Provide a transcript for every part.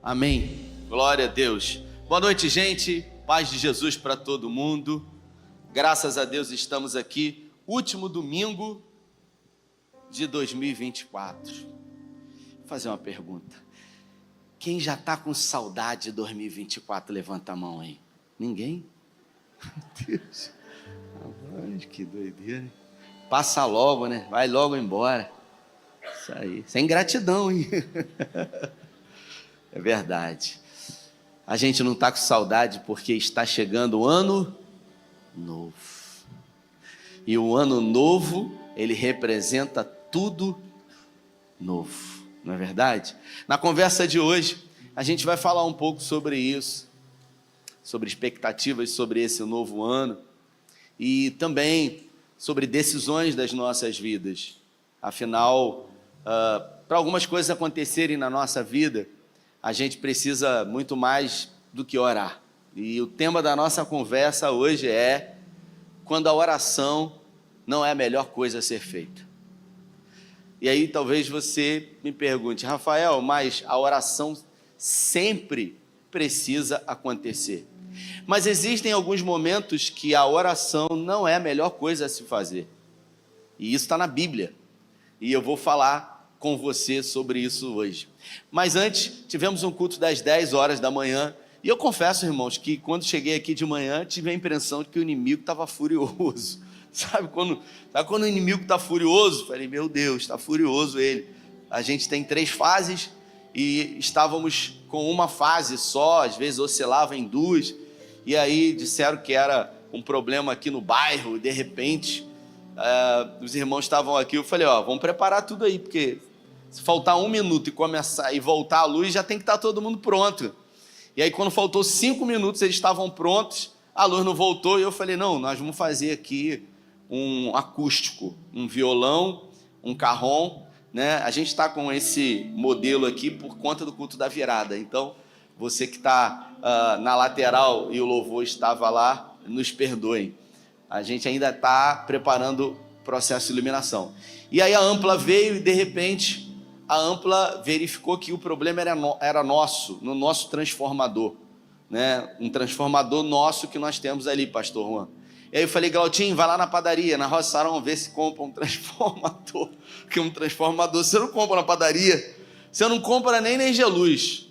Amém. Glória a Deus. Boa noite, gente. Paz de Jesus para todo mundo. Graças a Deus estamos aqui, último domingo de 2024. Vou fazer uma pergunta. Quem já está com saudade de 2024, levanta a mão aí. Ninguém? Meu Deus. Rapaz, que doideira. Passa logo, né? Vai logo embora. Isso aí. Sem gratidão, hein? É verdade. A gente não está com saudade porque está chegando o ano novo. E o ano novo, ele representa tudo novo. Não é verdade? Na conversa de hoje, a gente vai falar um pouco sobre isso. Sobre expectativas sobre esse novo ano. E também sobre decisões das nossas vidas. Afinal, para algumas coisas acontecerem na nossa vida, a gente precisa muito mais do que orar. E o tema da nossa conversa hoje é quando a oração não é a melhor coisa a ser feita. E aí talvez você me pergunte, Rafael, mas a oração sempre precisa acontecer. Mas existem alguns momentos que a oração não é a melhor coisa a se fazer. E isso está na Bíblia. E eu vou falar com você sobre isso hoje. Mas antes, tivemos um culto das 10 horas da manhã, e eu confesso, irmãos, que quando cheguei aqui de manhã, tive a impressão de que o inimigo estava furioso. Sabe quando o inimigo está furioso? Falei, meu Deus, está furioso ele. A gente tem 3 fases, e estávamos com uma fase só, às vezes oscilava em 2, e aí disseram que era um problema aqui no bairro, e de repente, os irmãos estavam aqui, eu falei, vamos preparar tudo aí, porque se faltar 1 minuto e começar e voltar a luz, já tem que estar todo mundo pronto. E aí quando faltou 5 minutos, eles estavam prontos, a luz não voltou, e eu falei, não, nós vamos fazer aqui um acústico, um violão, um carrom, né? A gente está com esse modelo aqui por conta do culto da virada, então você que está na lateral e o louvor estava lá, nos perdoem. A gente ainda está preparando o processo de iluminação. E aí a Ampla veio e de repente a Ampla verificou que o problema era nosso, no nosso transformador, né? Um transformador nosso que nós temos ali, pastor Juan. E aí eu falei, Glautinho, vai lá na padaria, na Roça Sarão, ver se compra um transformador. Porque um transformador você não compra na padaria, você não compra nem na Engeluz,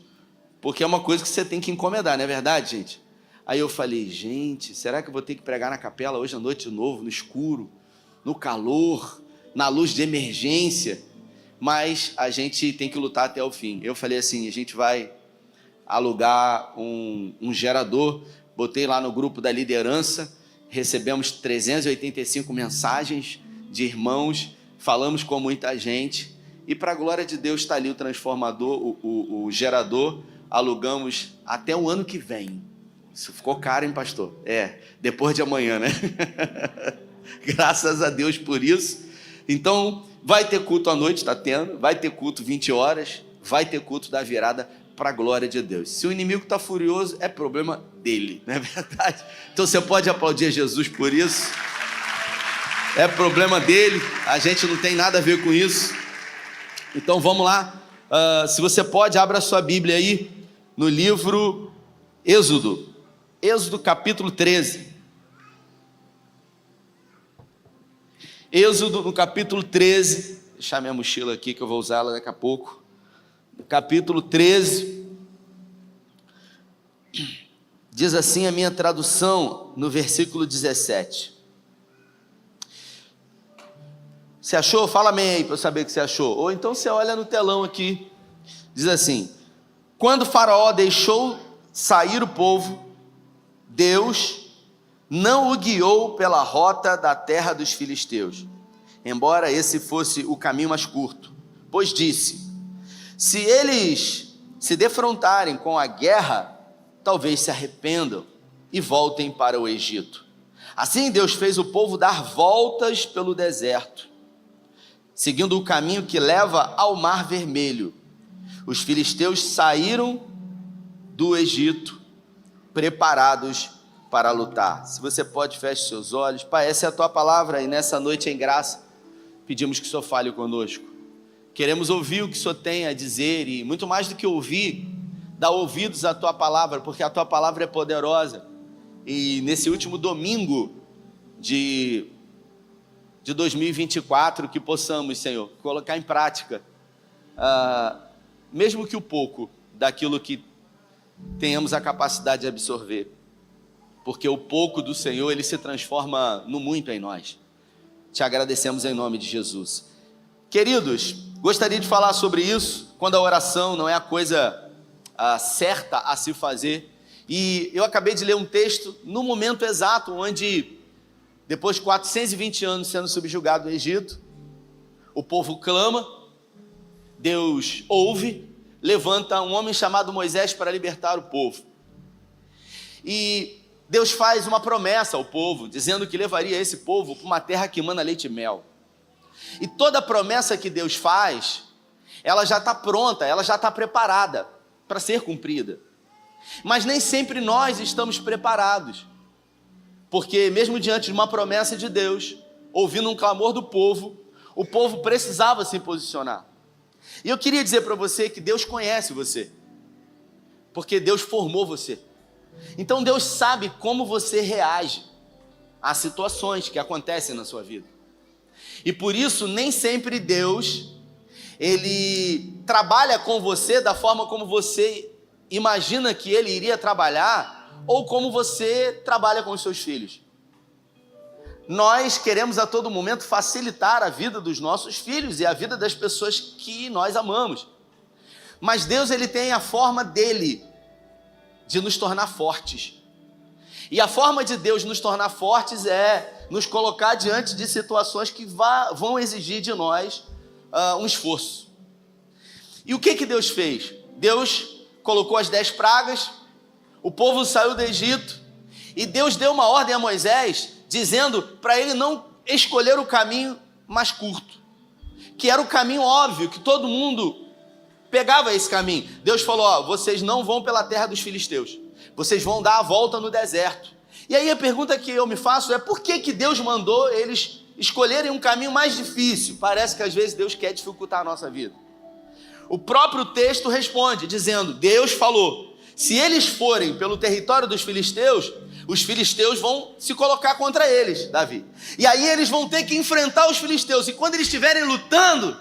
porque é uma coisa que você tem que encomendar, não é verdade, gente? Aí eu falei, gente, será que eu vou ter que pregar na capela hoje à noite de novo, no escuro, no calor, na luz de emergência? Mas a gente tem que lutar até o fim. Eu falei assim, a gente vai alugar um gerador, botei lá no grupo da liderança, recebemos 385 mensagens de irmãos, falamos com muita gente, e para a glória de Deus está ali o transformador, o gerador, alugamos até o ano que vem. Isso ficou caro, hein, pastor? Depois de amanhã, né? Graças a Deus por isso. Então, vai ter culto à noite, está tendo, vai ter culto 20 horas, vai ter culto da virada para a glória de Deus. Se o inimigo está furioso, é problema dele, não é verdade? Então você pode aplaudir Jesus por isso. É problema dele, a gente não tem nada a ver com isso. Então vamos lá, se você pode, abra sua Bíblia aí, no livro Êxodo capítulo 13. Êxodo no capítulo 13, vou deixar minha mochila aqui que eu vou usá-la daqui a pouco. No capítulo 13, diz assim a minha tradução no versículo 17. Você achou? Fala amém aí para eu saber que você achou. Ou então você olha no telão aqui. Diz assim: quando Faraó deixou sair o povo, Deus não o guiou pela rota da terra dos filisteus, embora esse fosse o caminho mais curto, pois disse, se eles se defrontarem com a guerra, talvez se arrependam e voltem para o Egito. Assim Deus fez o povo dar voltas pelo deserto, seguindo o caminho que leva ao Mar Vermelho. Os filisteus saíram do Egito preparados para lutar. Se você pode, feche seus olhos. Pai, essa é a tua palavra e nessa noite em graça pedimos que o Senhor fale conosco. Queremos ouvir o que o Senhor tem a dizer e muito mais do que ouvir, Dá ouvidos à tua palavra, porque a tua palavra é poderosa. E nesse último domingo de 2024, que possamos, Senhor, colocar em prática, mesmo que o pouco daquilo que tenhamos a capacidade de absorver. Porque o pouco do Senhor, ele se transforma no muito em nós. Te agradecemos em nome de Jesus. Queridos, gostaria de falar sobre isso, quando a oração não é a coisa certa a se fazer. E eu acabei de ler um texto no momento exato onde, depois de 420 anos sendo subjugado no Egito, o povo clama, Deus ouve, levanta um homem chamado Moisés para libertar o povo. E Deus faz uma promessa ao povo, dizendo que levaria esse povo para uma terra que emana leite e mel. E toda promessa que Deus faz, ela já está pronta, ela já está preparada para ser cumprida. Mas nem sempre nós estamos preparados, porque mesmo diante de uma promessa de Deus, ouvindo um clamor do povo, o povo precisava se posicionar. E eu queria dizer para você que Deus conhece você, porque Deus formou você. Então Deus sabe como você reage às situações que acontecem na sua vida. E por isso nem sempre Deus, ele trabalha com você da forma como você imagina que ele iria trabalhar, ou como você trabalha com os seus filhos. Nós queremos a todo momento facilitar a vida dos nossos filhos e a vida das pessoas que nós amamos. Mas Deus, ele tem a forma dele de nos tornar fortes. E a forma de Deus nos tornar fortes é nos colocar diante de situações que vão exigir de nós um esforço. E o que Deus fez? Deus colocou as 10 pragas, o povo saiu do Egito, e Deus deu uma ordem a Moisés, dizendo para ele não escolher o caminho mais curto, que era o caminho óbvio, que todo mundo pegava esse caminho. Deus falou: vocês não vão pela terra dos filisteus, vocês vão dar a volta no deserto. E aí a pergunta que eu me faço é: por que Deus mandou eles escolherem um caminho mais difícil? Parece que às vezes Deus quer dificultar a nossa vida. O próprio texto responde, dizendo: Deus falou, se eles forem pelo território dos filisteus, os filisteus vão se colocar contra eles, Davi. E aí eles vão ter que enfrentar os filisteus. E quando eles estiverem lutando,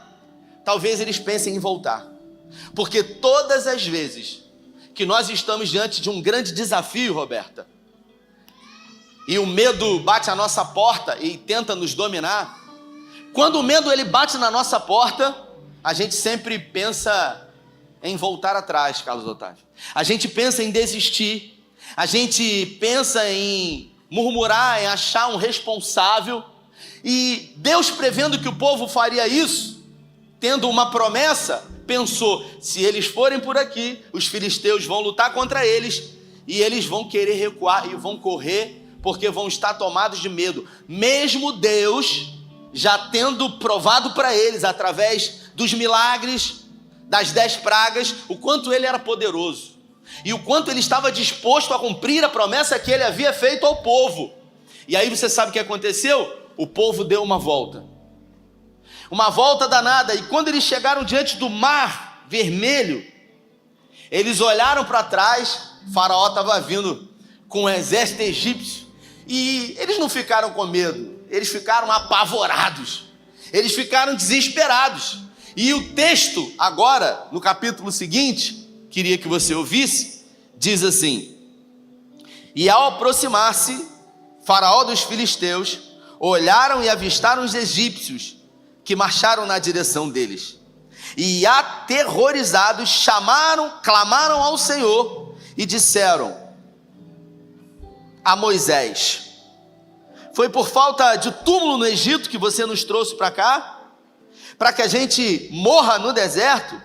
talvez eles pensem em voltar. Porque todas as vezes que nós estamos diante de um grande desafio, Roberta, e o medo bate à nossa porta e tenta nos dominar, quando o medo ele bate na nossa porta, a gente sempre pensa em voltar atrás, Carlos Otávio. A gente pensa em desistir, a gente pensa em murmurar, em achar um responsável. E Deus, prevendo que o povo faria isso, tendo uma promessa, pensou: se eles forem por aqui, os filisteus vão lutar contra eles, e eles vão querer recuar e vão correr, porque vão estar tomados de medo. Mesmo Deus já tendo provado para eles, através dos milagres, das 10 pragas, o quanto ele era poderoso, e o quanto ele estava disposto a cumprir a promessa que ele havia feito ao povo. E aí você sabe o que aconteceu? O povo deu uma volta danada, e quando eles chegaram diante do mar vermelho, eles olharam para trás. Faraó estava vindo com um exército egípcio, e eles não ficaram com medo, eles ficaram apavorados, eles ficaram desesperados. E o texto agora, no capítulo seguinte, queria que você ouvisse, diz assim: e ao aproximar-se Faraó dos filisteus, olharam e avistaram os egípcios que marcharam na direção deles, e aterrorizados clamaram ao Senhor e disseram a Moisés: foi por falta de túmulo no Egito que você nos trouxe para cá, para que a gente morra no deserto?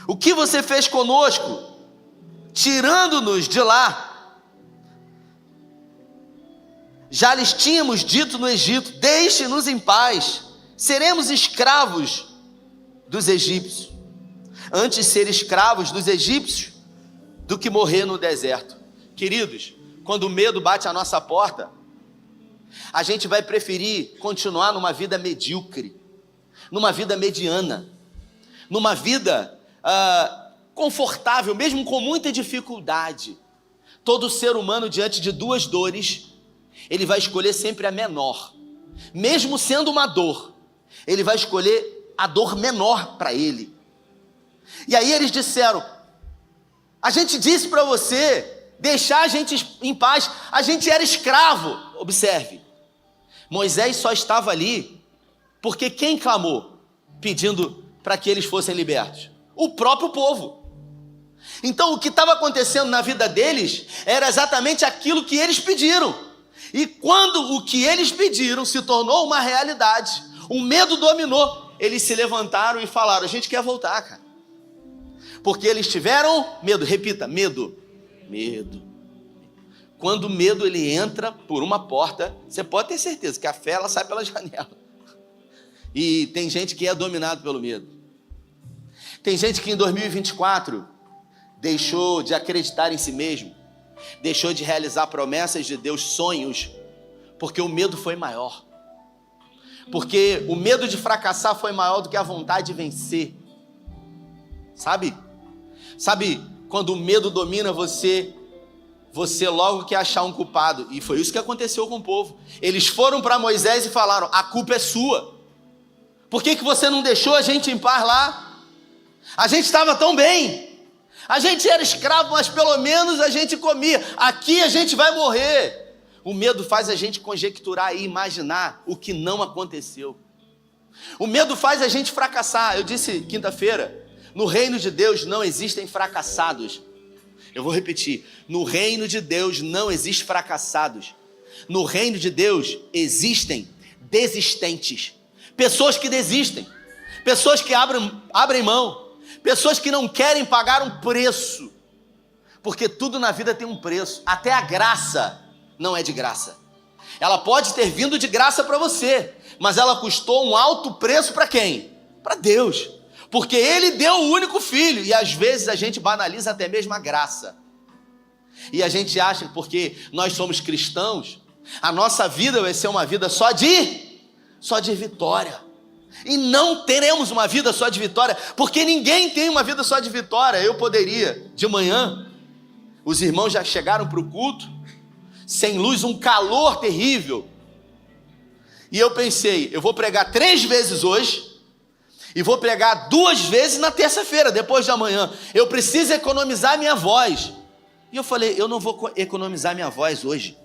O que você fez conosco, tirando-nos de lá? Já lhes tínhamos dito no Egito: deixe-nos em paz, seremos escravos dos egípcios. Antes ser escravos dos egípcios do que morrer no deserto. Queridos, quando o medo bate à nossa porta, a gente vai preferir continuar numa vida medíocre, numa vida mediana, numa vida confortável, mesmo com muita dificuldade. Todo ser humano, diante de duas dores, ele vai escolher sempre a menor. Mesmo sendo uma dor, ele vai escolher a dor menor para ele. E aí eles disseram: a gente disse para você deixar a gente em paz, a gente era escravo. Observe, Moisés só estava ali porque quem clamou pedindo para que eles fossem libertos? O próprio povo. Então o que estava acontecendo na vida deles era exatamente aquilo que eles pediram. E quando o que eles pediram se tornou uma realidade, o medo dominou, eles se levantaram e falaram: a gente quer voltar, cara. Porque eles tiveram medo. Repita: medo. Medo. Quando o medo ele entra por uma porta, você pode ter certeza que a fé ela sai pela janela. E tem gente que é dominado pelo medo. Tem gente que em 2024 deixou de acreditar em si mesmo, deixou de realizar promessas de Deus, sonhos, porque o medo foi maior. Porque o medo de fracassar foi maior do que a vontade de vencer. Sabe quando o medo domina você logo quer achar um culpado. E foi isso que aconteceu com o povo. Eles foram para Moisés e falaram: a culpa é sua. Por que você não deixou a gente em paz lá? A gente estava tão bem. A gente era escravo, mas pelo menos a gente comia. Aqui a gente vai morrer. O medo faz a gente conjecturar e imaginar o que não aconteceu. O medo faz a gente fracassar. Eu disse quinta-feira: no reino de Deus não existem fracassados. Eu vou repetir: no reino de Deus não existem fracassados. No reino de Deus existem desistentes. Pessoas que desistem. Pessoas que abrem mão. Pessoas que não querem pagar um preço. Porque tudo na vida tem um preço. Até a graça não é de graça. Ela pode ter vindo de graça para você, mas ela custou um alto preço para quem? Para Deus. Porque Ele deu o único filho. E às vezes a gente banaliza até mesmo a graça. E a gente acha que porque nós somos cristãos, a nossa vida vai ser uma vida só de vitória. E não teremos uma vida só de vitória, porque ninguém tem uma vida só de vitória. Eu poderia, de manhã, os irmãos já chegaram para o culto, sem luz, um calor terrível. E eu pensei: eu vou pregar 3 vezes hoje, e vou pregar 2 vezes na terça-feira, depois de amanhã. Eu preciso economizar minha voz. E eu falei: eu não vou economizar minha voz hoje,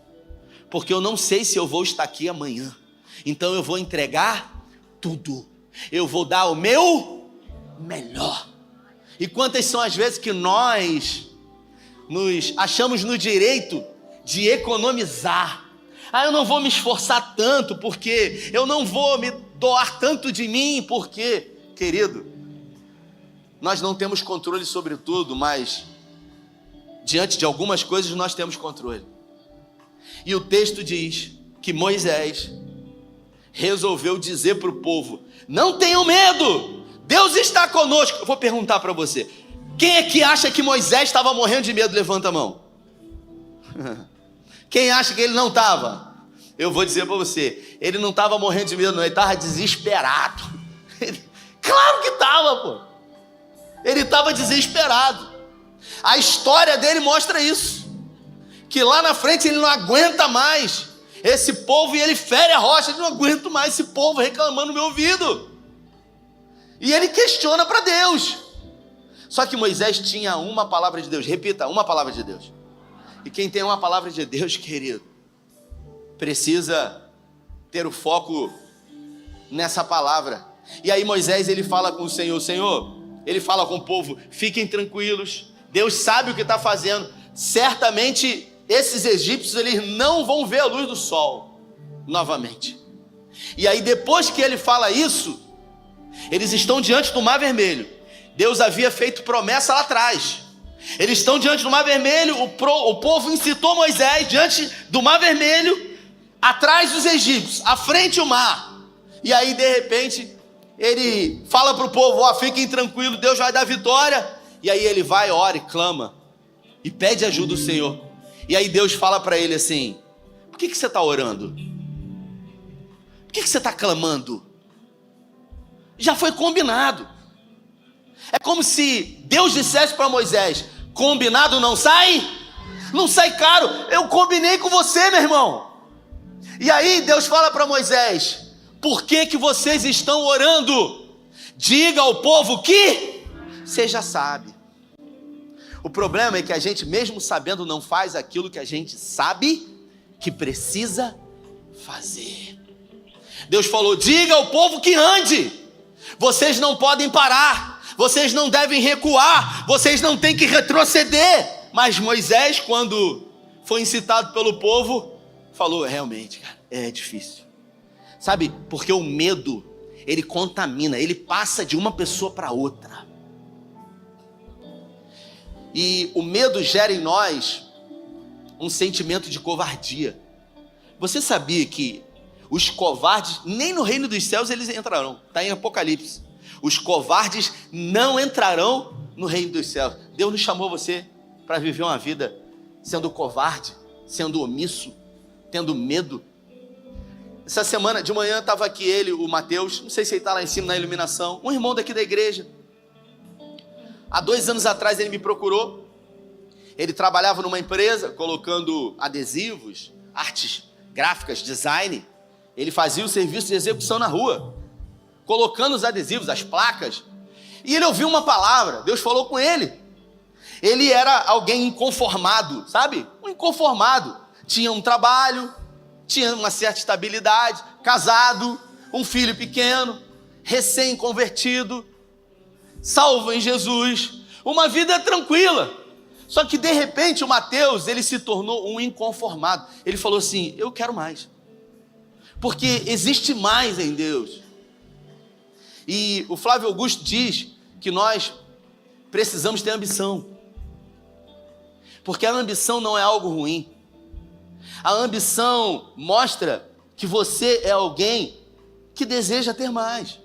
porque eu não sei se eu vou estar aqui amanhã. Então eu vou entregar tudo. Eu vou dar o meu melhor. E quantas são as vezes que nós nos achamos no direito de economizar? Eu não vou me esforçar tanto, porque eu não vou me doar tanto de mim, porque, querido, nós não temos controle sobre tudo, mas diante de algumas coisas nós temos controle. E o texto diz que Moisés resolveu dizer para o povo: não tenham medo, Deus está conosco. Eu vou perguntar para você: quem é que acha que Moisés estava morrendo de medo? Levanta a mão. Quem acha que ele não estava? Eu vou dizer para você: ele não estava morrendo de medo, não, ele estava desesperado. Claro que estava, pô. Ele estava desesperado. A história dele mostra isso, que lá na frente ele não aguenta mais esse povo, e ele fere a rocha. Ele: não aguento mais esse povo reclamando no meu ouvido. E ele questiona para Deus. Só que Moisés tinha uma palavra de Deus. Repita: uma palavra de Deus. E quem tem uma palavra de Deus, querido, precisa ter o foco nessa palavra. E aí Moisés, ele fala com o Senhor: Senhor, ele fala com o povo: fiquem tranquilos, Deus sabe o que está fazendo. Certamente esses egípcios, eles não vão ver a luz do sol novamente. E aí depois que ele fala isso, eles estão diante do Mar Vermelho. Deus havia feito promessa lá atrás. Eles estão diante do Mar Vermelho, o povo incitou Moisés diante do Mar Vermelho, atrás dos egípcios, à frente o mar. E aí de repente ele fala para o povo: ó, fiquem tranquilos, Deus vai dar vitória. E aí ele vai, ora e clama e pede ajuda do Senhor. E aí Deus fala para ele assim: por que você está orando? Por que você está clamando? Já foi combinado. É como se Deus dissesse para Moisés: combinado não sai? Não sai caro. Eu combinei com você, meu irmão. E aí Deus fala para Moisés: por que vocês estão orando? Diga ao povo que você já sabe. O problema é que a gente, mesmo sabendo, não faz aquilo que a gente sabe que precisa fazer. Deus falou: diga ao povo que ande. Vocês não podem parar, vocês não devem recuar, vocês não têm que retroceder. Mas Moisés, quando foi incitado pelo povo, falou: realmente, cara, é difícil. Sabe, porque o medo, ele contamina, ele passa de uma pessoa para outra. E o medo gera em nós um sentimento de covardia. Você sabia que os covardes, nem no reino dos céus eles entrarão? Está em Apocalipse. Os covardes não entrarão no reino dos céus. Deus não chamou você para viver uma vida sendo covarde, sendo omisso, tendo medo. Essa semana de manhã estava aqui ele, o Mateus, não sei se ele está lá em cima na iluminação, um irmão daqui da igreja. Há 2 anos atrás ele me procurou. Ele trabalhava numa empresa colocando adesivos, artes gráficas, design. Ele fazia o serviço de execução na rua, colocando os adesivos, as placas. E ele ouviu uma palavra, Deus falou com ele. Ele era alguém inconformado, sabe? Um inconformado. Tinha um trabalho, tinha uma certa estabilidade, casado, um filho pequeno, recém-convertido, salvo em Jesus, uma vida tranquila. Só que de repente o Mateus, ele se tornou um inconformado. Ele falou assim: eu quero mais, porque existe mais em Deus. E o Flávio Augusto diz que nós precisamos ter ambição, porque a ambição não é algo ruim. A ambição mostra que você é alguém que deseja ter mais.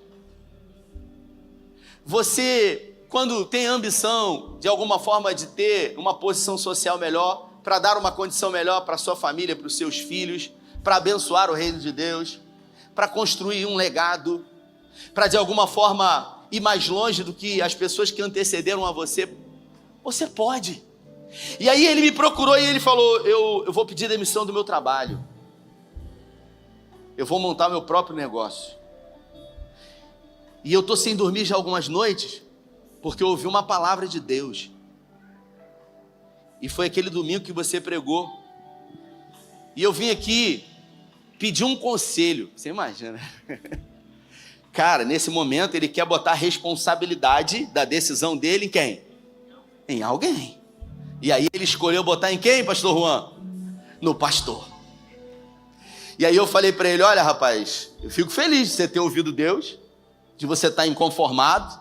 Você, quando tem ambição de alguma forma de ter uma posição social melhor, para dar uma condição melhor para a sua família, para os seus filhos, para abençoar o reino de Deus, para construir um legado, para de alguma forma ir mais longe do que as pessoas que antecederam a você, você pode. E aí ele me procurou e ele falou: eu vou pedir demissão do meu trabalho, eu vou montar meu próprio negócio. E eu estou sem dormir já algumas noites, porque eu ouvi uma palavra de Deus. E foi aquele domingo que você pregou. E eu vim aqui pedir um conselho. Você imagina? Cara, nesse momento ele quer botar a responsabilidade da decisão dele em quem? Em alguém. E aí ele escolheu botar em quem, pastor Juan? No pastor. E aí eu falei para ele: olha, rapaz, eu fico feliz de você ter ouvido Deus, de você estar inconformado,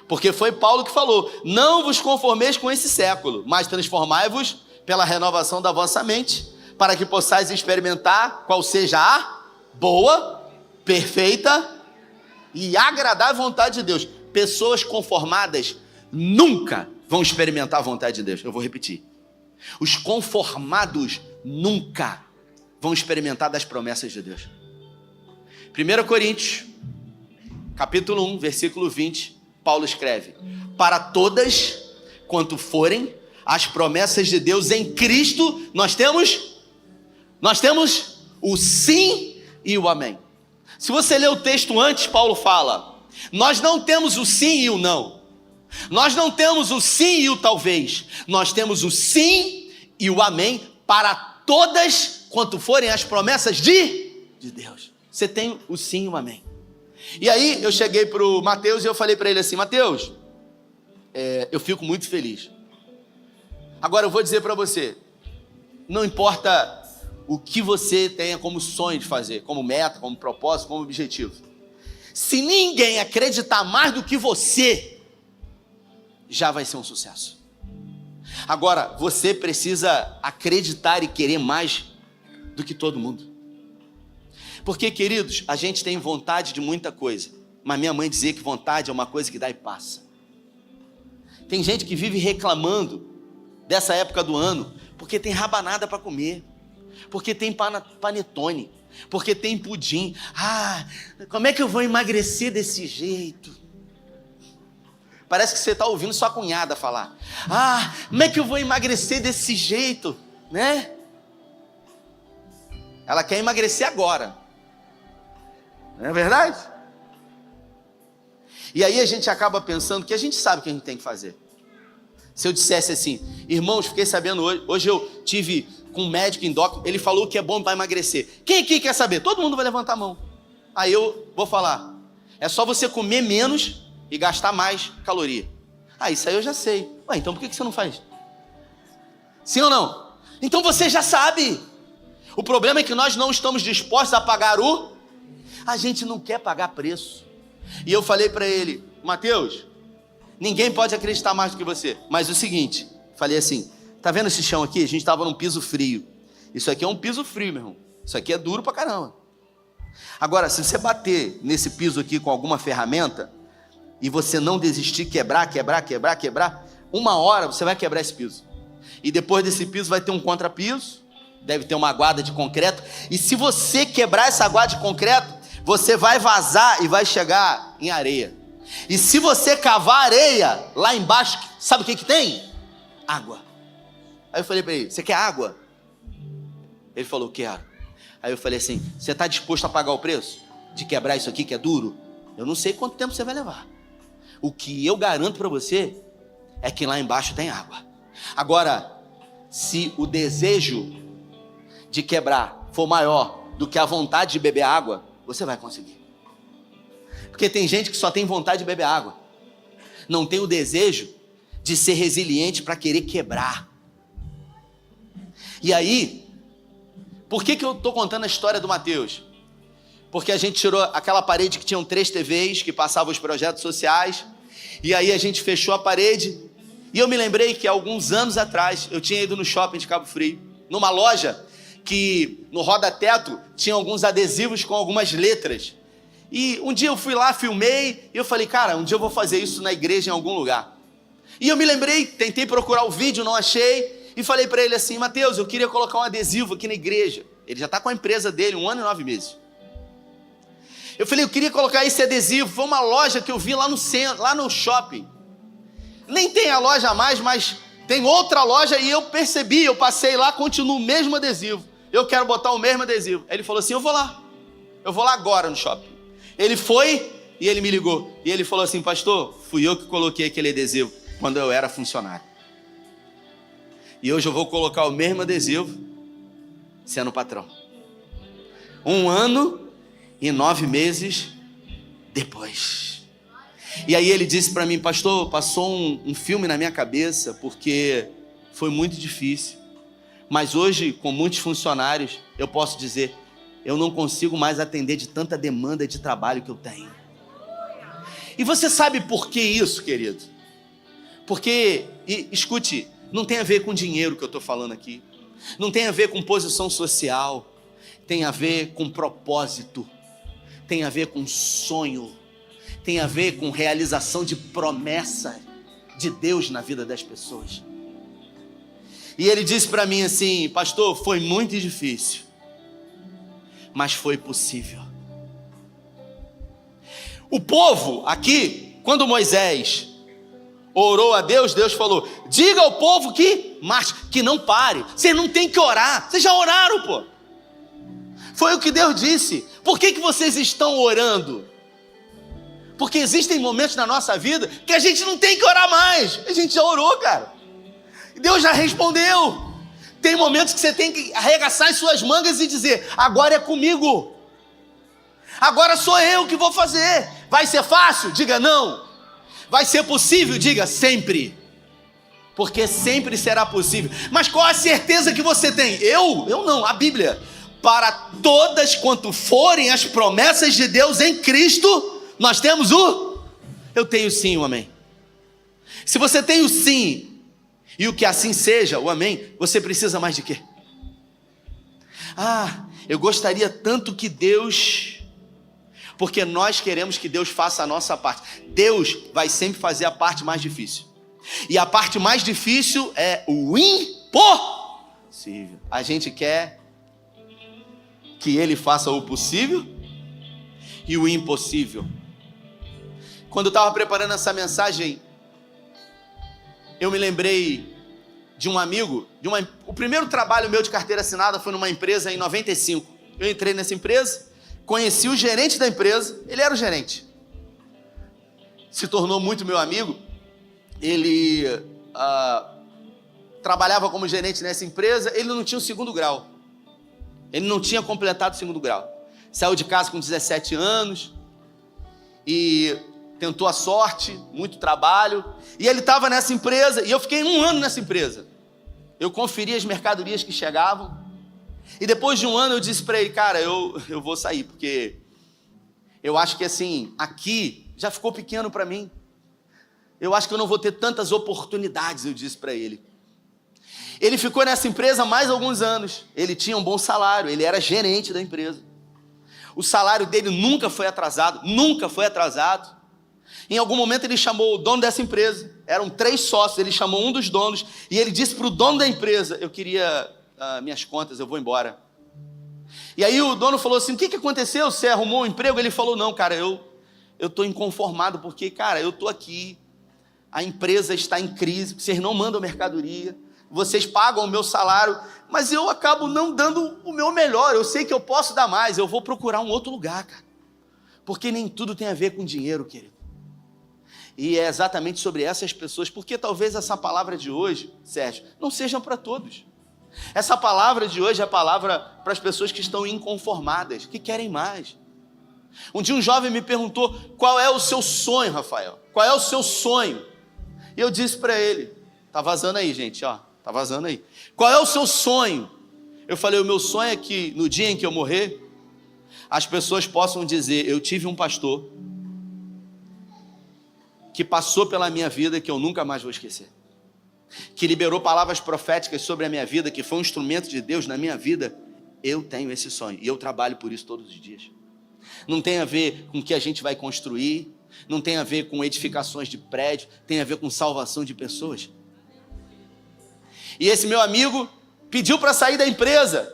porque foi Paulo que falou: não vos conformeis com esse século, mas transformai-vos pela renovação da vossa mente, para que possais experimentar qual seja a boa, perfeita e agradável vontade de Deus. Pessoas conformadas nunca vão experimentar a vontade de Deus. Eu vou repetir: os conformados nunca vão experimentar das promessas de Deus. 1 Coríntios capítulo 1, versículo 20, Paulo escreve: para todas quanto forem as promessas de Deus em Cristo, nós temos o sim e o amém. Se você ler o texto antes, Paulo fala: nós não temos o sim e o não, nós não temos o sim e o talvez, nós temos o sim e o amém para todas quanto forem as promessas de Deus. Você tem o sim e o amém. E aí eu cheguei para o Mateus e eu falei para ele assim: Mateus, eu fico muito feliz. Agora eu vou dizer para você, não importa o que você tenha como sonho de fazer, como meta, como propósito, como objetivo, se ninguém acreditar mais do que você, já vai ser um sucesso. Agora, você precisa acreditar e querer mais do que todo mundo. Porque, queridos, a gente tem vontade de muita coisa, mas minha mãe dizia que vontade é uma coisa que dá e passa. Tem gente que vive reclamando dessa época do ano, porque tem rabanada para comer, porque tem panetone, porque tem pudim. Como é que eu vou emagrecer desse jeito? Parece que você está ouvindo sua cunhada falar. Como é que eu vou emagrecer desse jeito, né? Ela quer emagrecer agora. Não é verdade? E aí a gente acaba pensando que a gente sabe o que a gente tem que fazer. Se eu dissesse assim, irmãos, fiquei sabendo hoje eu tive com um médico endócrino, ele falou que é bom para emagrecer. Quem aqui quer saber? Todo mundo vai levantar a mão. Aí eu vou falar, é só você comer menos e gastar mais caloria. Isso aí eu já sei. Então por que você não faz? Sim ou não? Então você já sabe. O problema é que nós não estamos dispostos a pagar a gente não quer pagar preço. E eu falei para ele, Mateus, ninguém pode acreditar mais do que você. Mas o seguinte, falei assim, tá vendo esse chão aqui? A gente estava num piso frio. Isso aqui é um piso frio, meu irmão. Isso aqui é duro pra caramba. Agora, se você bater nesse piso aqui com alguma ferramenta e você não desistir, quebrar, uma hora você vai quebrar esse piso. E depois desse piso vai ter um contrapiso, deve ter uma aguada de concreto. E se você quebrar essa aguada de concreto, você vai vazar e vai chegar em areia. E se você cavar areia lá embaixo, sabe o que tem? Água. Aí eu falei para ele, você quer água? Ele falou, quero. Aí eu falei assim, você está disposto a pagar o preço de quebrar isso aqui que é duro? Eu não sei quanto tempo você vai levar. O que eu garanto para você é que lá embaixo tem água. Agora, se o desejo de quebrar for maior do que a vontade de beber água, você vai conseguir. Porque tem gente que só tem vontade de beber água. Não tem o desejo de ser resiliente para querer quebrar. E aí, por que eu estou contando a história do Mateus? Porque a gente tirou aquela parede que tinham 3 TVs, que passavam os projetos sociais, e aí a gente fechou a parede, e eu me lembrei que alguns anos atrás, eu tinha ido no shopping de Cabo Frio, numa loja que no roda-teto tinha alguns adesivos com algumas letras. E um dia eu fui lá, filmei, e eu falei, cara, um dia eu vou fazer isso na igreja em algum lugar. E eu me lembrei, tentei procurar o vídeo, não achei, e falei para ele assim, Mateus, eu queria colocar um adesivo aqui na igreja. Ele já está com a empresa dele, 1 ano e 9 meses. Eu falei, eu queria colocar esse adesivo, foi uma loja que eu vi lá no centro, lá no shopping. Nem tem a loja mais, mas tem outra loja, e eu percebi, eu passei lá, continua o mesmo adesivo. Eu quero botar o mesmo adesivo. Aí ele falou assim, eu vou lá agora no shopping. Ele foi e ele me ligou. E ele falou assim, pastor, fui eu que coloquei aquele adesivo quando eu era funcionário. E hoje eu vou colocar o mesmo adesivo sendo patrão. 1 ano e 9 meses depois. E aí ele disse para mim, pastor, passou um filme na minha cabeça, porque foi muito difícil. Mas hoje, com muitos funcionários, eu posso dizer, eu não consigo mais atender de tanta demanda de trabalho que eu tenho. E você sabe por que isso, querido? Porque, escute, não tem a ver com dinheiro que eu estou falando aqui. Não tem a ver com posição social. Tem a ver com propósito. Tem a ver com sonho. Tem a ver com realização de promessa de Deus na vida das pessoas. E ele disse para mim assim, pastor, foi muito difícil, mas foi possível. O povo aqui, quando Moisés orou a Deus, Deus falou, diga ao povo que marche, que não pare. Vocês não tem que orar, vocês já oraram, pô. Foi o que Deus disse. Por que vocês estão orando? Porque existem momentos na nossa vida que a gente não tem que orar mais. A gente já orou, cara. Deus já respondeu. Tem momentos que você tem que arregaçar as suas mangas e dizer, agora é comigo. Agora sou eu que vou fazer. Vai ser fácil? Diga não. Vai ser possível? Diga sempre. Porque sempre será possível. Mas qual a certeza que você tem? Eu não, a Bíblia. Para todas quanto forem as promessas de Deus em Cristo, nós temos eu tenho sim, o amém. Se você tem o sim, e o que assim seja, o amém, você precisa mais de quê? Eu gostaria tanto que Deus, porque nós queremos que Deus faça a nossa parte. Deus vai sempre fazer a parte mais difícil. E a parte mais difícil é o impossível. A gente quer que Ele faça o possível e o impossível. Quando eu estava preparando essa mensagem, eu me lembrei de um amigo, o primeiro trabalho meu de carteira assinada foi numa empresa em 95. Eu entrei nessa empresa, conheci o gerente da empresa, ele era o gerente. Se tornou muito meu amigo, ele trabalhava como gerente nessa empresa, ele não tinha o 2º grau. Ele não tinha completado o 2º grau. Saiu de casa com 17 anos e tentou a sorte, muito trabalho. E ele estava nessa empresa e eu fiquei 1 ano nessa empresa. Eu conferi as mercadorias que chegavam. E depois de 1 ano eu disse para ele, cara, eu vou sair, porque eu acho que assim, aqui já ficou pequeno para mim. Eu acho que eu não vou ter tantas oportunidades, eu disse para ele. Ele ficou nessa empresa mais alguns anos. Ele tinha um bom salário, ele era gerente da empresa. O salário dele nunca foi atrasado, nunca foi atrasado. Em algum momento ele chamou o dono dessa empresa, eram 3 sócios, ele chamou um dos donos e ele disse para o dono da empresa, eu queria minhas contas, eu vou embora. E aí o dono falou assim, o que aconteceu? Você arrumou um emprego? Ele falou, não, cara, eu estou inconformado porque, cara, eu estou aqui, a empresa está em crise, vocês não mandam mercadoria, vocês pagam o meu salário, mas eu acabo não dando o meu melhor, eu sei que eu posso dar mais, eu vou procurar um outro lugar, cara, porque nem tudo tem a ver com dinheiro, querido. E é exatamente sobre essas pessoas, porque talvez essa palavra de hoje, Sérgio, não seja para todos. Essa palavra de hoje é a palavra para as pessoas que estão inconformadas, que querem mais. Um dia um jovem me perguntou, qual é o seu sonho, Rafael? Qual é o seu sonho? E eu disse para ele, tá vazando aí, gente, ó, tá vazando aí. Qual é o seu sonho? Eu falei, o meu sonho é que no dia em que eu morrer, as pessoas possam dizer, eu tive um pastor que passou pela minha vida que eu nunca mais vou esquecer, que liberou palavras proféticas sobre a minha vida, que foi um instrumento de Deus na minha vida. Eu tenho esse sonho e eu trabalho por isso todos os dias. Não tem a ver com o que a gente vai construir, não tem a ver com edificações de prédio, tem a ver com salvação de pessoas. E esse meu amigo pediu para sair da empresa.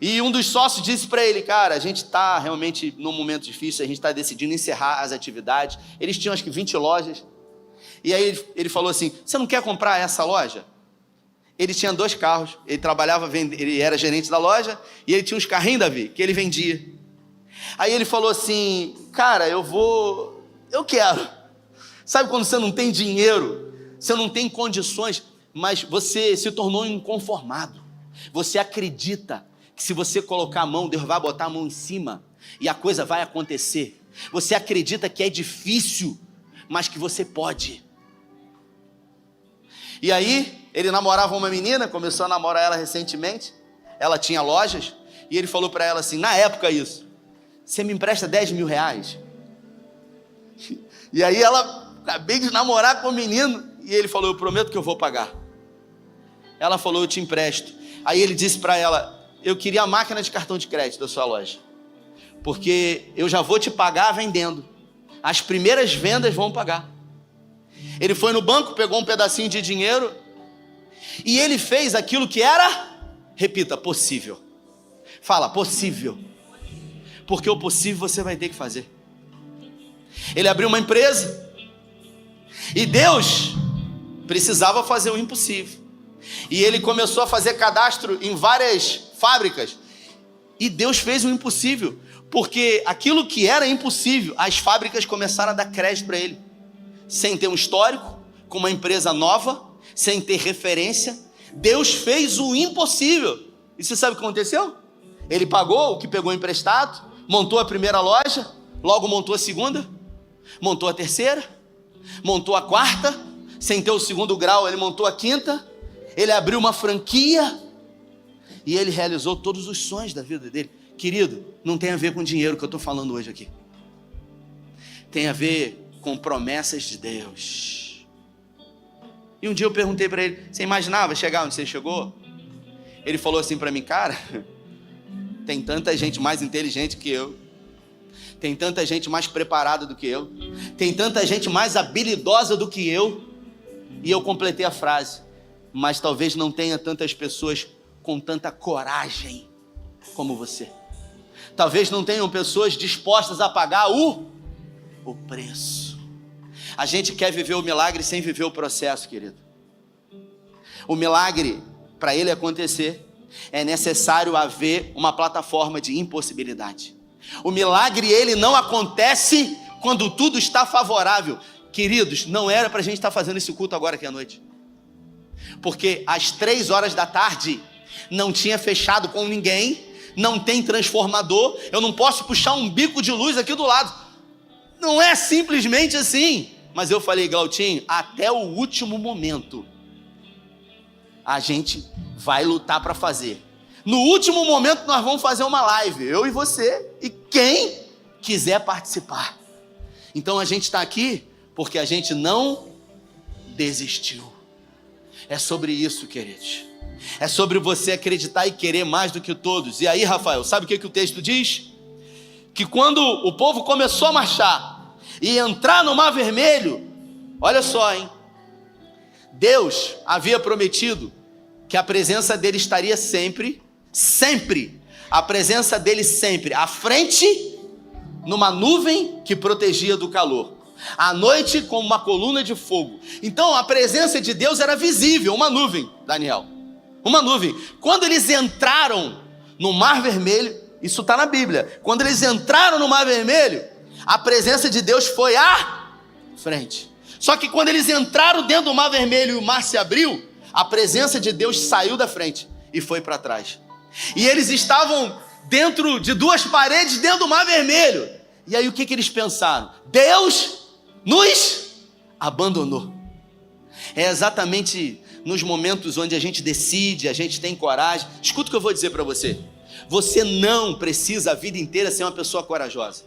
E um dos sócios disse para ele, cara, a gente está realmente num momento difícil, a gente está decidindo encerrar as atividades. Eles tinham acho que 20 lojas. E aí ele falou assim, você não quer comprar essa loja? Ele tinha 2 carros, ele trabalhava, ele era gerente da loja, e ele tinha uns carrinhos, Davi, que ele vendia. Aí ele falou assim, cara, eu quero. Sabe quando você não tem dinheiro, você não tem condições, mas você se tornou inconformado. Você acredita que se você colocar a mão, Deus vai botar a mão em cima e a coisa vai acontecer. Você acredita que é difícil, mas que você pode. E aí, ele namorava uma menina, começou a namorar ela recentemente, ela tinha lojas, e ele falou para ela assim, na época isso, você me empresta 10 mil reais? E aí ela, acabei de namorar com o menino, e ele falou, eu prometo que eu vou pagar. Ela falou, eu te empresto. Aí ele disse para ela, eu queria a máquina de cartão de crédito da sua loja, porque eu já vou te pagar vendendo, as primeiras vendas vão pagar. Ele foi no banco, pegou um pedacinho de dinheiro, e ele fez aquilo que era, repita, possível. Fala, possível. Porque o possível você vai ter que fazer. Ele abriu uma empresa, e Deus precisava fazer o impossível. E ele começou a fazer cadastro em várias fábricas. E Deus fez o impossível. Porque aquilo que era impossível, as fábricas começaram a dar crédito para ele. Sem ter um histórico, com uma empresa nova, sem ter referência. Deus fez o impossível. E você sabe o que aconteceu? Ele pagou o que pegou emprestado, montou a primeira loja, logo montou a segunda, montou a terceira, montou a quarta, sem ter o 2º grau, ele montou a quinta. Ele abriu uma franquia e ele realizou todos os sonhos da vida dele. Querido, não tem a ver com dinheiro que eu estou falando hoje aqui. Tem a ver com promessas de Deus. E um dia eu perguntei para ele, você imaginava chegar onde você chegou? Ele falou assim para mim, cara, tem tanta gente mais inteligente que eu, tem tanta gente mais preparada do que eu, tem tanta gente mais habilidosa do que eu. E eu completei a frase, mas talvez não tenha tantas pessoas com tanta coragem como você. Talvez não tenham pessoas dispostas a pagar o preço. A gente quer viver o milagre sem viver o processo, querido. O milagre, para ele acontecer, é necessário haver uma plataforma de impossibilidade. O milagre, ele não acontece quando tudo está favorável. Queridos, não era para a gente estar fazendo esse culto agora aqui à noite. Porque às 3 horas da tarde, não tinha fechado com ninguém, não tem transformador, eu não posso puxar um bico de luz aqui do lado. Não é simplesmente assim. Mas eu falei, Glautinho, até o último momento, a gente vai lutar para fazer. No último momento nós vamos fazer uma live, eu e você, e quem quiser participar. Então a gente está aqui porque a gente não desistiu. É sobre isso, queridos. É sobre você acreditar e querer mais do que todos. E aí, Rafael, sabe o que o texto diz? Que quando o povo começou a marchar e entrar no Mar Vermelho, olha só, hein? Deus havia prometido que a presença dele estaria sempre, a presença dele sempre à frente, numa nuvem que protegia do calor, à noite como uma coluna de fogo. Então a presença de Deus era visível, uma nuvem, Daniel, uma nuvem. Quando eles entraram no Mar Vermelho, isso está na Bíblia, quando eles entraram no Mar Vermelho, a presença de Deus foi à frente. Só que quando eles entraram dentro do Mar Vermelho e o mar se abriu, a presença de Deus saiu da frente e foi para trás. E eles estavam dentro de 2 paredes dentro do Mar Vermelho. E aí o que eles pensaram? Deus nos abandonou. É exatamente nos momentos onde a gente decide, a gente tem coragem. Escuta o que eu vou dizer para você. Você não precisa a vida inteira ser uma pessoa corajosa.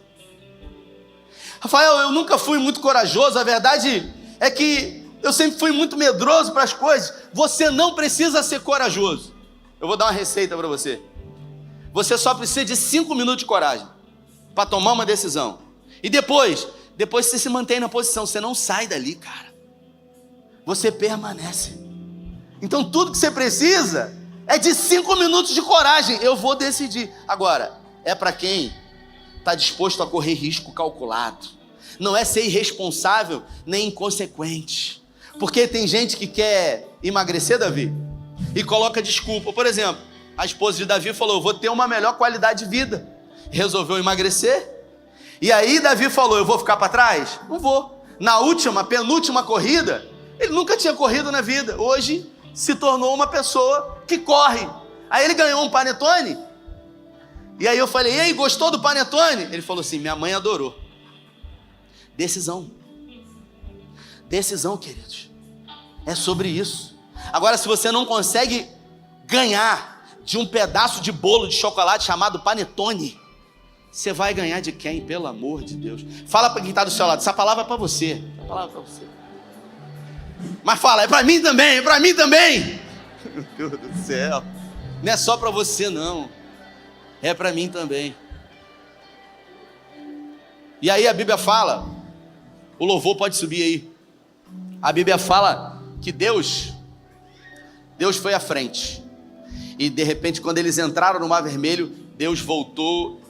Rafael, eu nunca fui muito corajoso. A verdade é que eu sempre fui muito medroso para as coisas. Você não precisa ser corajoso. Eu vou dar uma receita para você. Você só precisa de 5 minutos de coragem para tomar uma decisão. E depois você se mantém na posição. Você não sai dali, cara. Você permanece. Então tudo que você precisa é de 5 minutos de coragem. Eu vou decidir. Agora, é para quem está disposto a correr risco calculado. Não é ser irresponsável nem inconsequente. Porque tem gente que quer emagrecer, Davi, e coloca desculpa. Por exemplo, a esposa de Davi falou, eu vou ter uma melhor qualidade de vida. Resolveu emagrecer. E aí Davi falou, eu vou ficar para trás? Não vou. Na penúltima corrida, ele nunca tinha corrido na vida. Hoje se tornou uma pessoa que corre. Aí ele ganhou um panetone. E aí eu falei, ei, gostou do panetone? Ele falou assim, minha mãe adorou. Decisão, queridos, é sobre isso. Agora, se você não consegue ganhar de um pedaço de bolo de chocolate chamado panetone, você vai ganhar de quem, pelo amor de Deus? Fala para quem está do seu lado, essa palavra é para você. Essa palavra é para você. Mas fala, é para mim também, é para mim também. Meu Deus do céu, não é só para você não, é para mim também. E aí a Bíblia fala, o louvor pode subir aí. A Bíblia fala que Deus foi à frente. E de repente, quando eles entraram no Mar Vermelho, Deus voltou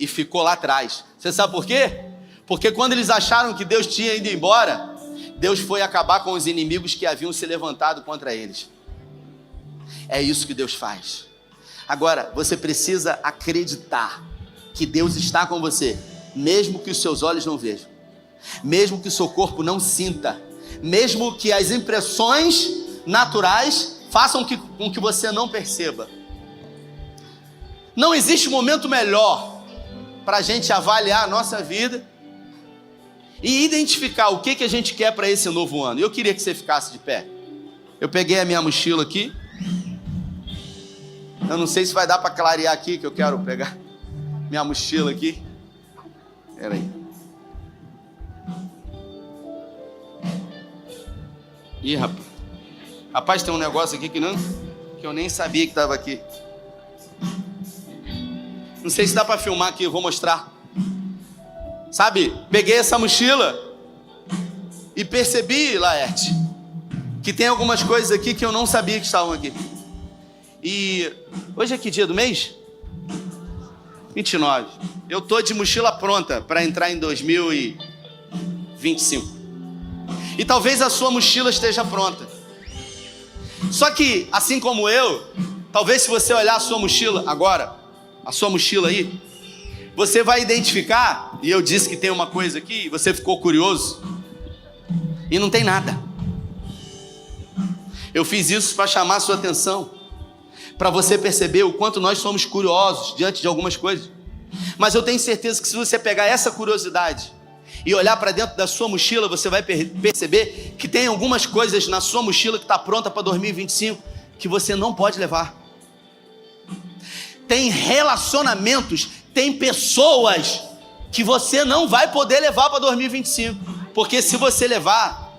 e ficou lá atrás. Você sabe por quê? Porque quando eles acharam que Deus tinha ido embora, Deus foi acabar com os inimigos que haviam se levantado contra eles. É isso que Deus faz. Agora, você precisa acreditar que Deus está com você, mesmo que os seus olhos não vejam, mesmo que o seu corpo não sinta, mesmo que as impressões naturais façam com que você não perceba. Não existe momento melhor para a gente avaliar a nossa vida e identificar o que a gente quer para esse novo ano. Eu queria que você ficasse de pé. Eu peguei a minha mochila aqui. Eu não sei se vai dar para clarear aqui, que eu quero pegar minha mochila aqui. Espera aí. Ih, rapaz, tem um negócio aqui que eu nem sabia que estava aqui. Não sei se dá para filmar aqui, eu vou mostrar. Sabe, peguei essa mochila e percebi, Laerte, que tem algumas coisas aqui que eu não sabia que estavam aqui. E hoje é que dia do mês? 29. Eu tô de mochila pronta para entrar em 2025. E talvez a sua mochila esteja pronta. Só que, assim como eu, talvez se você olhar a sua mochila agora, a sua mochila aí, você vai identificar, e eu disse que tem uma coisa aqui, e você ficou curioso, e não tem nada. Eu fiz isso para chamar a sua atenção, para você perceber o quanto nós somos curiosos diante de algumas coisas. Mas eu tenho certeza que se você pegar essa curiosidade e olhar para dentro da sua mochila, você vai perceber que tem algumas coisas na sua mochila que está pronta para 2025 que você não pode levar. Tem relacionamentos, tem pessoas que você não vai poder levar para 2025, porque se você levar,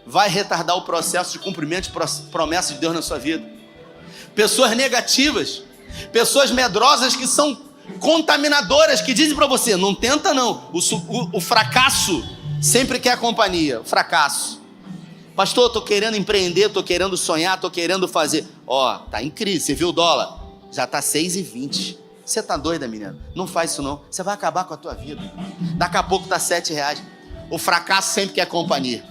vai retardar o processo de cumprimento de promessas de Deus na sua vida. Pessoas negativas, pessoas medrosas que são contaminadoras, que dizem para você, não tenta não, o fracasso sempre quer companhia, o fracasso. Pastor, estou querendo empreender, estou querendo sonhar, estou querendo fazer. Tá em crise, você viu o dólar? Já está 6,20. Você está doida, menina? Não faz isso não, você vai acabar com a tua vida. Daqui a pouco está R$7. O fracasso sempre quer companhia.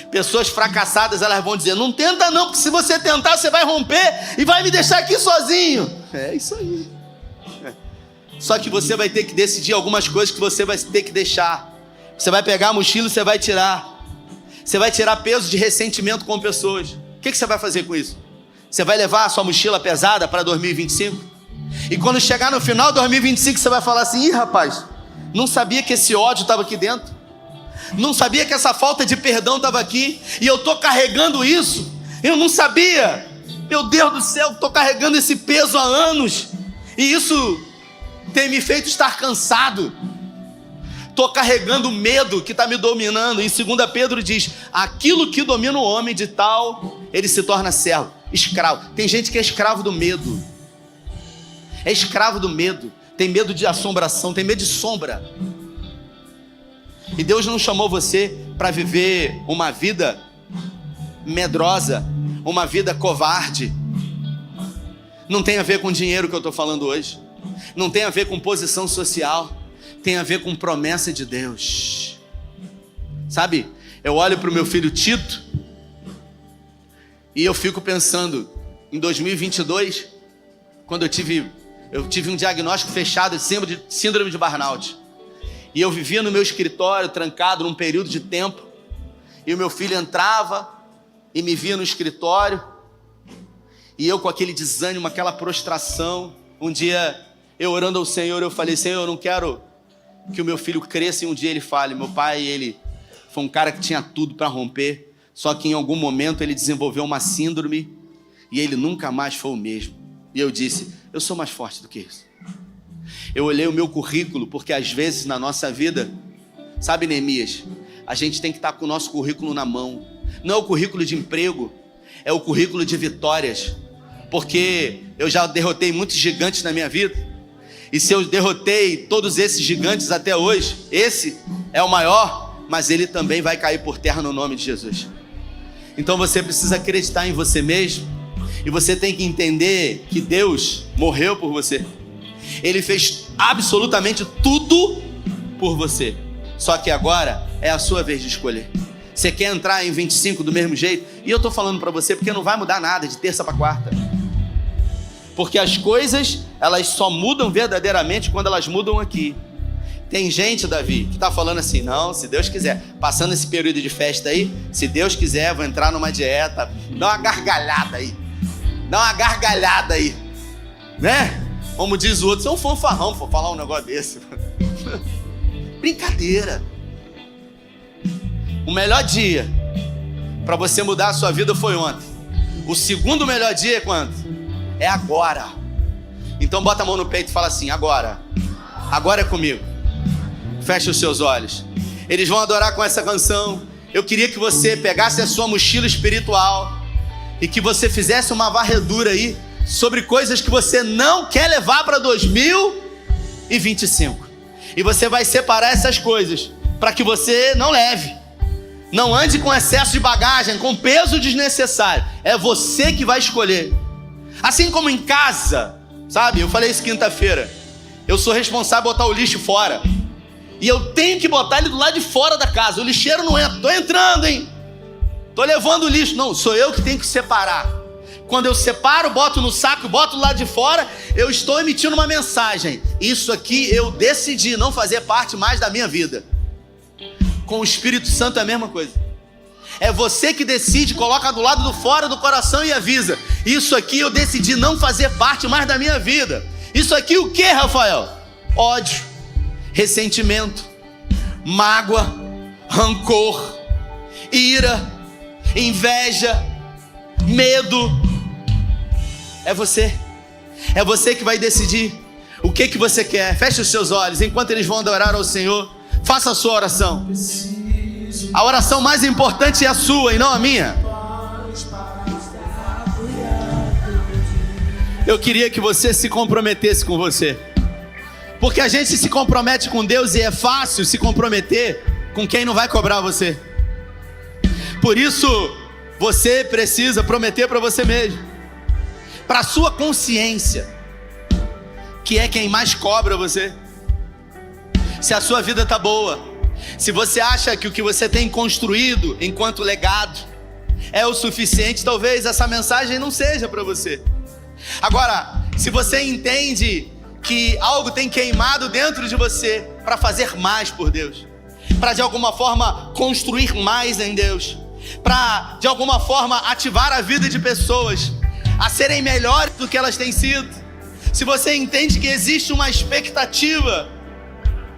Pessoas fracassadas, elas vão dizer, não tenta não, porque se você tentar, você vai romper e vai me deixar aqui sozinho. É isso aí. Só que você vai ter que decidir algumas coisas que você vai ter que deixar. Você vai pegar a mochila e você vai tirar. Você vai tirar peso de ressentimento com pessoas. O que você vai fazer com isso? Você vai levar a sua mochila pesada para 2025? E quando chegar no final de 2025, você vai falar assim, ih rapaz, não sabia que esse ódio estava aqui dentro. Não sabia que essa falta de perdão estava aqui. E eu estou carregando isso. Eu não sabia. Meu Deus do céu, estou carregando esse peso há anos. E isso tem me feito estar cansado. Estou carregando o medo que está me dominando. Em 2 Pedro diz, aquilo que domina o homem, de tal, ele se torna servo, escravo. Tem gente que é escravo do medo. É escravo do medo. Tem medo de assombração, tem medo de sombra. E Deus não chamou você para viver uma vida medrosa, uma vida covarde. Não tem a ver com dinheiro que eu estou falando hoje. Não tem a ver com posição social. Tem a ver com promessa de Deus. Sabe, eu olho para o meu filho Tito e eu fico pensando, em 2022, quando eu tive um diagnóstico fechado de síndrome de burnout. E eu vivia no meu escritório, trancado num período de tempo. E o meu filho entrava e me via no escritório. E eu com aquele desânimo, aquela prostração. Um dia, eu orando ao Senhor, eu falei, Senhor, eu não quero que o meu filho cresça e um dia ele fale, meu pai, ele foi um cara que tinha tudo para romper. Só que em algum momento ele desenvolveu uma síndrome e ele nunca mais foi o mesmo. E eu disse, eu sou mais forte do que isso. Eu olhei o meu currículo, porque às vezes na nossa vida, sabe, Neemias, a gente tem que estar com o nosso currículo na mão. Não é o currículo de emprego, é o currículo de vitórias. Porque eu já derrotei muitos gigantes na minha vida. E se eu derrotei todos esses gigantes até hoje, esse é o maior, mas ele também vai cair por terra no nome de Jesus. Então você precisa acreditar em você mesmo. E você tem que entender que Deus morreu por você. Ele fez absolutamente tudo por você. Só que agora é a sua vez de escolher. Você quer entrar em 25 do mesmo jeito? E eu estou falando para você porque não vai mudar nada de terça para quarta. Porque as coisas, elas só mudam verdadeiramente quando elas mudam aqui. Tem gente, Davi, que está falando assim, não, se Deus quiser, passando esse período de festa aí, se Deus quiser, vou entrar numa dieta, dá uma gargalhada aí. Dá uma gargalhada aí. Né? Como diz o outro, você é um fanfarrão para falar um negócio desse. Brincadeira. O melhor dia para você mudar a sua vida foi ontem. O segundo melhor dia é quando? É agora. Então bota a mão no peito e fala assim, agora. Agora é comigo. Feche os seus olhos. Eles vão adorar com essa canção. Eu queria que você pegasse a sua mochila espiritual e que você fizesse uma varredura aí sobre coisas que você não quer levar para 2025. E você vai separar essas coisas para que você não leve. Não ande com excesso de bagagem, com peso desnecessário. É você que vai escolher. Assim como em casa, sabe? Eu falei isso quinta-feira. Eu sou responsável por botar o lixo fora. E eu tenho que botar ele do lado de fora da casa. O lixeiro não entra. Tô entrando, hein? Estou levando o lixo. Não, sou eu que tenho que separar. Quando eu separo, boto no saco, boto do lado de fora, eu estou emitindo uma mensagem. Isso aqui eu decidi não fazer parte mais da minha vida. Com o Espírito Santo é a mesma coisa. É você que decide, coloca do lado do fora do coração e avisa. Isso aqui eu decidi não fazer parte mais da minha vida. Isso aqui o que, Rafael? Ódio, ressentimento, mágoa, rancor, ira, inveja, medo. É você que vai decidir o que você quer. Feche os seus olhos, enquanto eles vão adorar ao Senhor, faça a sua oração. A oração mais importante é a sua e não a minha. Eu queria que você se comprometesse com você, porque a gente se compromete com Deus e é fácil se comprometer com quem não vai cobrar você. Por isso, você precisa prometer para você mesmo, para a sua consciência, que é quem mais cobra você. Se a sua vida está boa, se você acha que o que você tem construído enquanto legado é o suficiente, talvez essa mensagem não seja para você. Agora, se você entende que algo tem queimado dentro de você para fazer mais por Deus, para de alguma forma construir mais em Deus, para de alguma forma ativar a vida de pessoas a serem melhores do que elas têm sido, se você entende que existe uma expectativa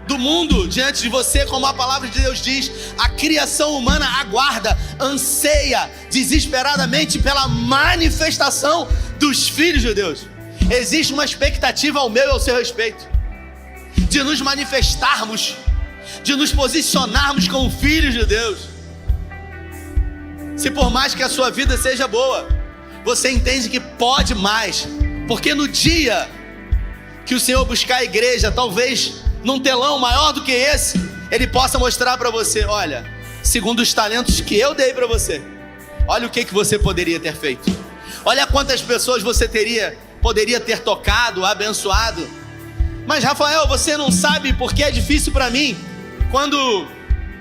do mundo diante de você, como a palavra de Deus diz, a criação humana aguarda, anseia desesperadamente pela manifestação dos filhos de Deus. Existe uma expectativa ao meu e ao seu respeito, de nos manifestarmos, de nos posicionarmos como filhos de Deus. Se por mais que a sua vida seja boa, você entende que pode mais, porque no dia que o Senhor buscar a igreja, talvez num telão maior do que esse, Ele possa mostrar para você: olha, segundo os talentos que eu dei para você, olha o que você poderia ter feito, olha quantas pessoas você poderia ter tocado, abençoado. Mas Rafael, você não sabe porque é difícil para mim. Quando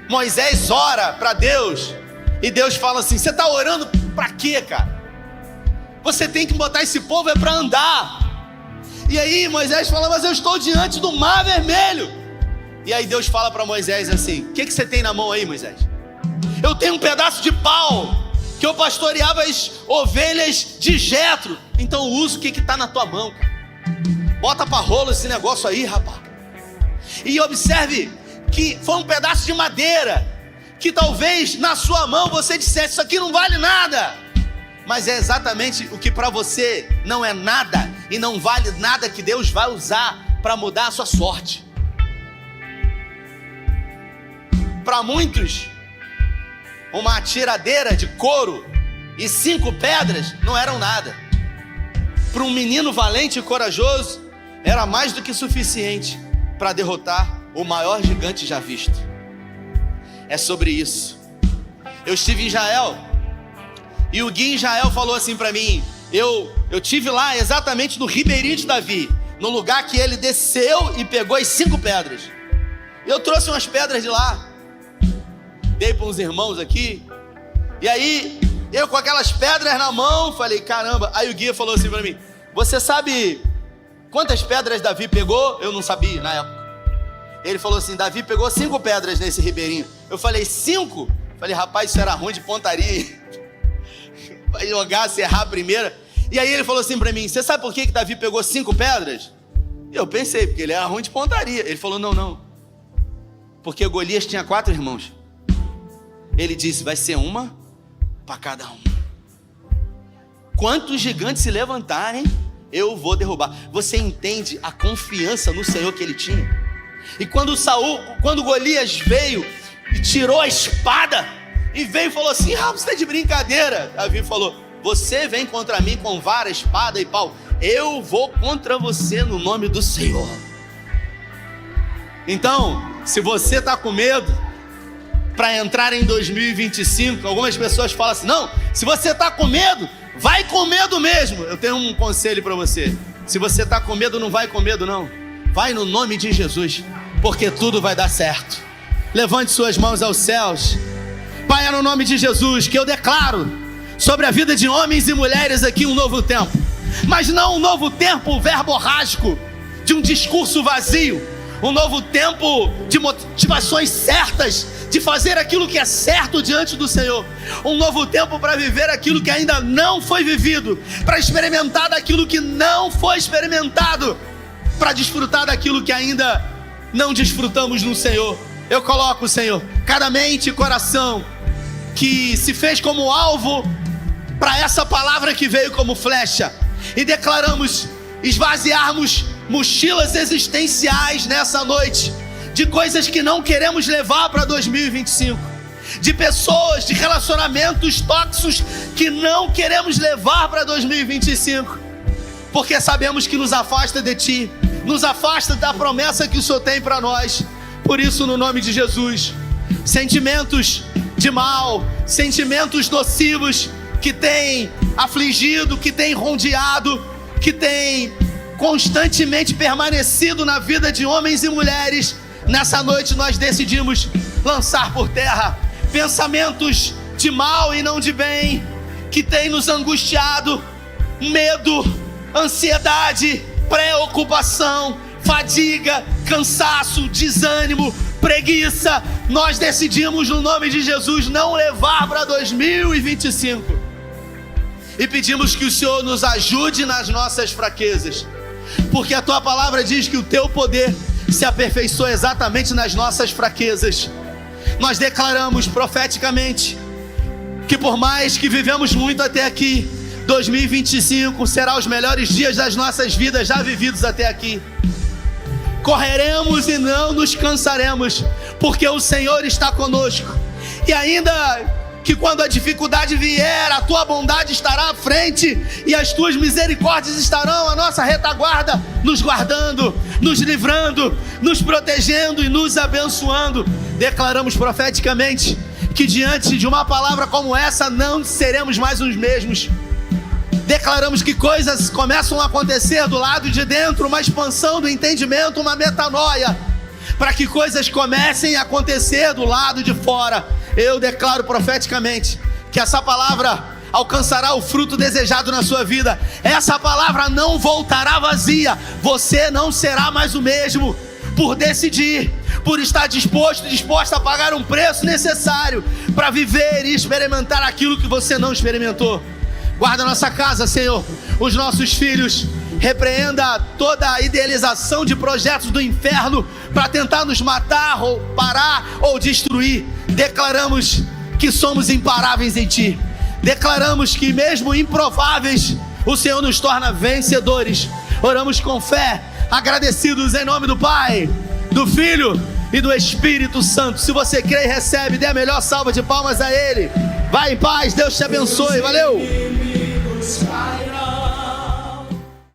Moisés ora para Deus e Deus fala assim: você está orando para quê, cara? Você tem que botar esse povo para andar. E aí Moisés fala: mas eu estou diante do mar vermelho. E aí Deus fala para Moisés assim: o que você tem na mão aí, Moisés? Eu tenho um pedaço de pau que eu pastoreava as ovelhas de Jetro. Então usa o que está na tua mão, cara. Bota para rolo esse negócio aí, rapaz. E observe que foi um pedaço de madeira que talvez na sua mão você dissesse: isso aqui não vale nada. Mas é exatamente o que para você não é nada e não vale nada que Deus vai usar para mudar a sua sorte. Para muitos, uma tiradeira de couro e 5 pedras não eram nada. Para um menino valente e corajoso, era mais do que suficiente para derrotar o maior gigante já visto. É sobre isso. Eu estive em Israel e o guia em Israel falou assim para mim: eu estive lá exatamente no Ribeirinho de Davi, no lugar que ele desceu e pegou as 5 pedras. Eu trouxe umas pedras de lá, dei para uns irmãos aqui. E aí eu com aquelas pedras na mão falei: caramba. Aí o guia falou assim para mim: você sabe quantas pedras Davi pegou? Eu não sabia na época. Ele falou assim: Davi pegou 5 pedras nesse ribeirinho. Eu falei: 5? Falei: rapaz, isso era ruim de pontaria. Vai jogar, se errar a primeira. E aí ele falou assim pra mim: você sabe por que Davi pegou 5 pedras? E eu pensei: porque ele era ruim de pontaria. Ele falou: não, porque Golias tinha 4 irmãos. Ele disse: vai ser uma para cada um. Quantos gigantes se levantarem, eu vou derrubar. Você entende a confiança no Senhor que ele tinha? E quando Golias veio e tirou a espada e veio e falou assim: você está de brincadeira. Davi falou: você vem contra mim com vara, espada e pau, eu vou contra você no nome do Senhor. Então, se você está com medo para entrar em 2025, algumas pessoas falam assim: não, se você está com medo, vai com medo mesmo. Eu tenho um conselho para você: se você está com medo, não vai com medo não, vai no nome de Jesus, porque tudo vai dar certo. Levante suas mãos aos céus. Pai, é no nome de Jesus que eu declaro sobre a vida de homens e mulheres aqui um novo tempo. Mas não um novo tempo verborrágico, de um discurso vazio. Um novo tempo de motivações certas, de fazer aquilo que é certo diante do Senhor. Um novo tempo para viver aquilo que ainda não foi vivido, para experimentar daquilo que não foi experimentado, para desfrutar daquilo que ainda não desfrutamos no Senhor. Eu coloco, Senhor, cada mente e coração que se fez como alvo para essa palavra que veio como flecha, e declaramos esvaziarmos mochilas existenciais nessa noite, de coisas que não queremos levar para 2025, de pessoas, de relacionamentos tóxicos que não queremos levar para 2025, porque sabemos que nos afasta de Ti, nos afasta da promessa que o Senhor tem para nós. Por isso, no nome de Jesus, sentimentos de mal, sentimentos nocivos que têm afligido, que têm rondeado, que têm constantemente permanecido na vida de homens e mulheres, nessa noite nós decidimos lançar por terra. Pensamentos de mal e não de bem, que têm nos angustiado, medo, ansiedade, preocupação, fadiga, cansaço, desânimo, preguiça, nós decidimos no nome de Jesus não levar para 2025, e pedimos que o Senhor nos ajude nas nossas fraquezas, porque a Tua palavra diz que o Teu poder se aperfeiçoa exatamente nas nossas fraquezas. Nós declaramos profeticamente que por mais que vivemos muito até aqui, 2025 será os melhores dias das nossas vidas já vividos até aqui. Correremos e não nos cansaremos, porque o Senhor está conosco. E ainda que quando a dificuldade vier, a Tua bondade estará à frente, e as Tuas misericórdias estarão à nossa retaguarda, nos guardando, nos livrando, nos protegendo e nos abençoando. Declaramos profeticamente que diante de uma palavra como essa não seremos mais os mesmos. Declaramos que coisas começam a acontecer do lado de dentro, uma expansão do entendimento, uma metanoia, para que coisas comecem a acontecer do lado de fora. Eu declaro profeticamente que essa palavra alcançará o fruto desejado na sua vida. Essa palavra não voltará vazia. Você não será mais o mesmo, por decidir, por estar disposta a pagar um preço necessário para viver e experimentar aquilo que você não experimentou. Guarda a nossa casa, Senhor, os nossos filhos. Repreenda toda a idealização de projetos do inferno para tentar nos matar, ou parar, ou destruir. Declaramos que somos imparáveis em Ti. Declaramos que mesmo improváveis, o Senhor nos torna vencedores. Oramos com fé, agradecidos em nome do Pai, do Filho e do Espírito Santo. Se você crê e recebe, dê a melhor salva de palmas a Ele. Vai em paz, Deus te abençoe, valeu!